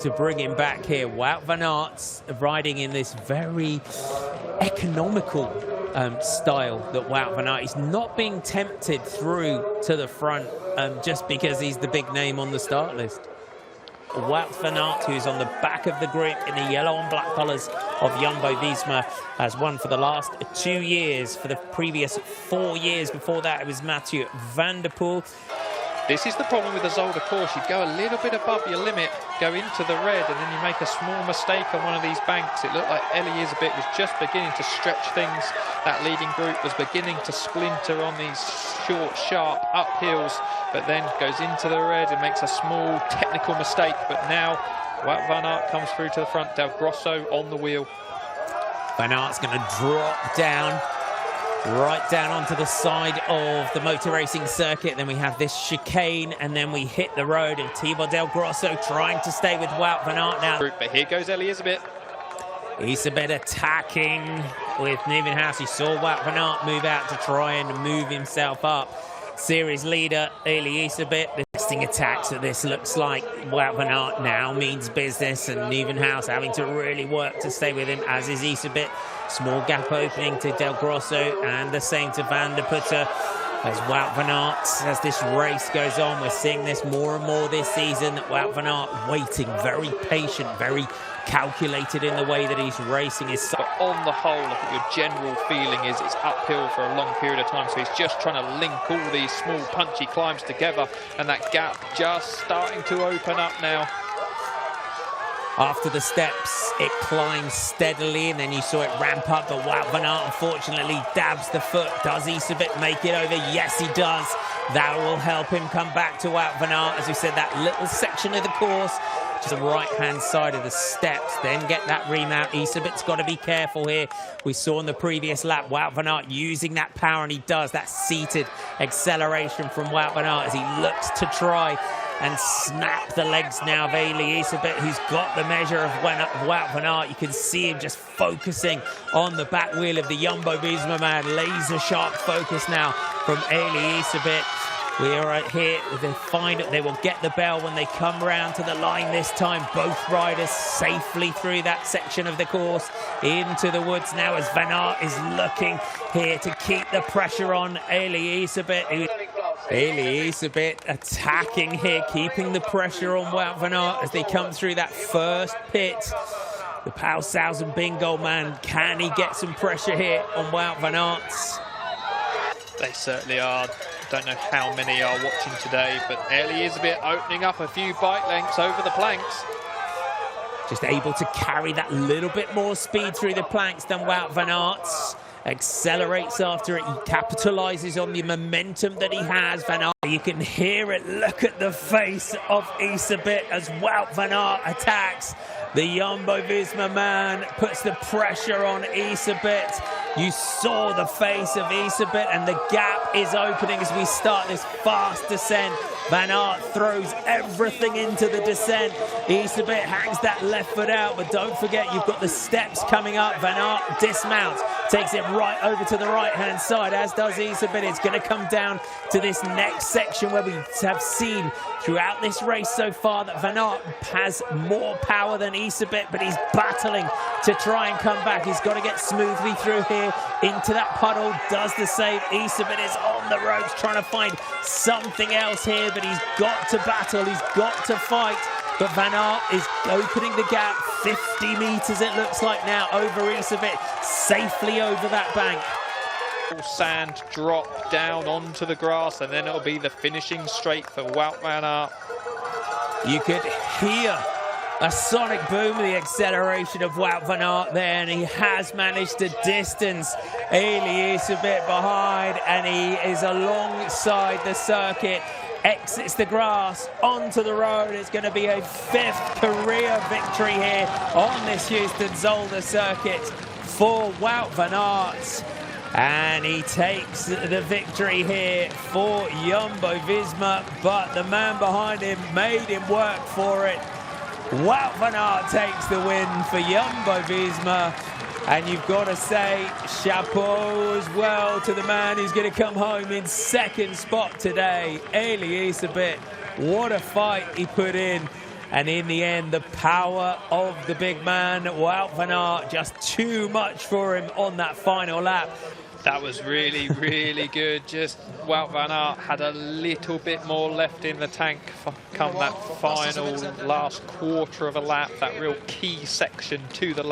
to bring him back here. Wout Van Aert riding in this very economical style that Wout Van Aert is not being tempted through to the front just because he's the big name on the start list. Wout Van Aert, who's on the back of the group in the yellow and black colours of Jumbo-Visma, has won for the last 2 years. For the previous 4 years before that, it was Mathieu van der Poel. This is the problem with the Zolder course. You go a little bit above your limit, go into the red, and then you make a small mistake on one of these banks. It looked like Elizabeth was just beginning to stretch things. That leading group was beginning to splinter on these short, sharp uphills, but then goes into the red and makes a small technical mistake. But now Wout Van Aert comes through to the front. Del Grosso on the wheel. Van Aert's going to drop down, right down onto the side of the motor racing circuit. Then we have this chicane, and then we hit the road, and Thibaut Del Grosso trying to stay with Wout Van Aert now. But here goes Elizabeth. Isabet attacking with Nieuwenhuis. You saw Wout Van Aert move out to try and move himself up. Series leader, Isabet, the testing attack. So this looks like Wout Van Aert now means business, and Nieuwenhuis having to really work to stay with him, as is Isabet. Small gap opening to Del Grosso, and the same to Van der Putter. As Wout Van Aert, as this race goes on, we're seeing this more and more this season, that Wout Van Aert waiting, very patient, very calculated in the way that he's racing his. But on the whole, I think your general feeling is it's uphill for a long period of time, so he's just trying to link all these small punchy climbs together, and that gap just starting to open up now. After the steps, it climbs steadily, and then you saw it ramp up, but Wout Van Aert unfortunately dabs the foot. Does Isabet make it over? Yes, he does. That will help him come back to Wout Van Aert. As we said, that little section of the course, just the right-hand side of the steps, then get that remount. Isabet's got to be careful here. We saw in the previous lap Wout Van Aert using that power, and he does. That seated acceleration from Wout Van Aert as he looks to try and snap the legs now of Isabet, who's got the measure of Wout Van Aert. You can see him just focusing on the back wheel of the Jumbo-Visma man. Laser sharp focus now from Isabet. We are right here. They will get the bell when they come round to the line this time. Both riders safely through that section of the course into the woods now, as Van Aert is looking here to keep the pressure on Isabet. Isabet attacking here, keeping the pressure on Wout Van Aert as they come through that first pit. The Paushausen bingo man, can he get some pressure here on Wout Van Aert? They certainly are. Don't know how many are watching today, but Elizabeth opening up a few bike lengths over the planks. Just able to carry that little bit more speed through the planks than Wout Van Aert. Accelerates after it. He capitalizes on the momentum that he has, Van Aert. You can hear it. Look at the face of Isabet as Wout Van Aert attacks. The Jumbo-Visma man puts the pressure on Isabet. You saw the face of Isabet, and the gap is opening as we start this fast descent. Van Aert throws everything into the descent. Isabet hangs that left foot out, but don't forget you've got the steps coming up. Van Aert dismounts, takes it right over to the right-hand side, as does Isabet. It's going to come down to this next section where we have seen throughout this race so far that Van Aert has more power than Isabet, but he's battling to try and come back. He's got to get smoothly through here into that puddle. Does the same. Isabet is on the ropes trying to find something else here, but he's got to battle. He's got to fight. But Van Aert is opening the gap. 50 metres it looks like now over Isabet, safely over that bank. Sand drop down onto the grass, and then it'll be the finishing straight for Wout Van Aert. You could hear a sonic boom of the acceleration of Wout Van Aert there, and he has managed to distance Isabet behind, and he is alongside the circuit. Exits the grass onto the road. It's going to be a 5th career victory here on this Heusden-Zolder circuit for Wout Van Aert. And he takes the victory here for Jumbo-Visma, but the man behind him made him work for it. Wout Van Aert takes the win for Jumbo-Visma. And you've got to say chapeau as well to the man who's going to come home in 2nd spot today, Isabet. What a fight he put in. And in the end, the power of the big man, Wout Van Aert, just too much for him on that final lap. That was really, really good. Just Wout Van Aert had a little bit more left in the tank come that final last quarter of a lap, that real key section to the lap.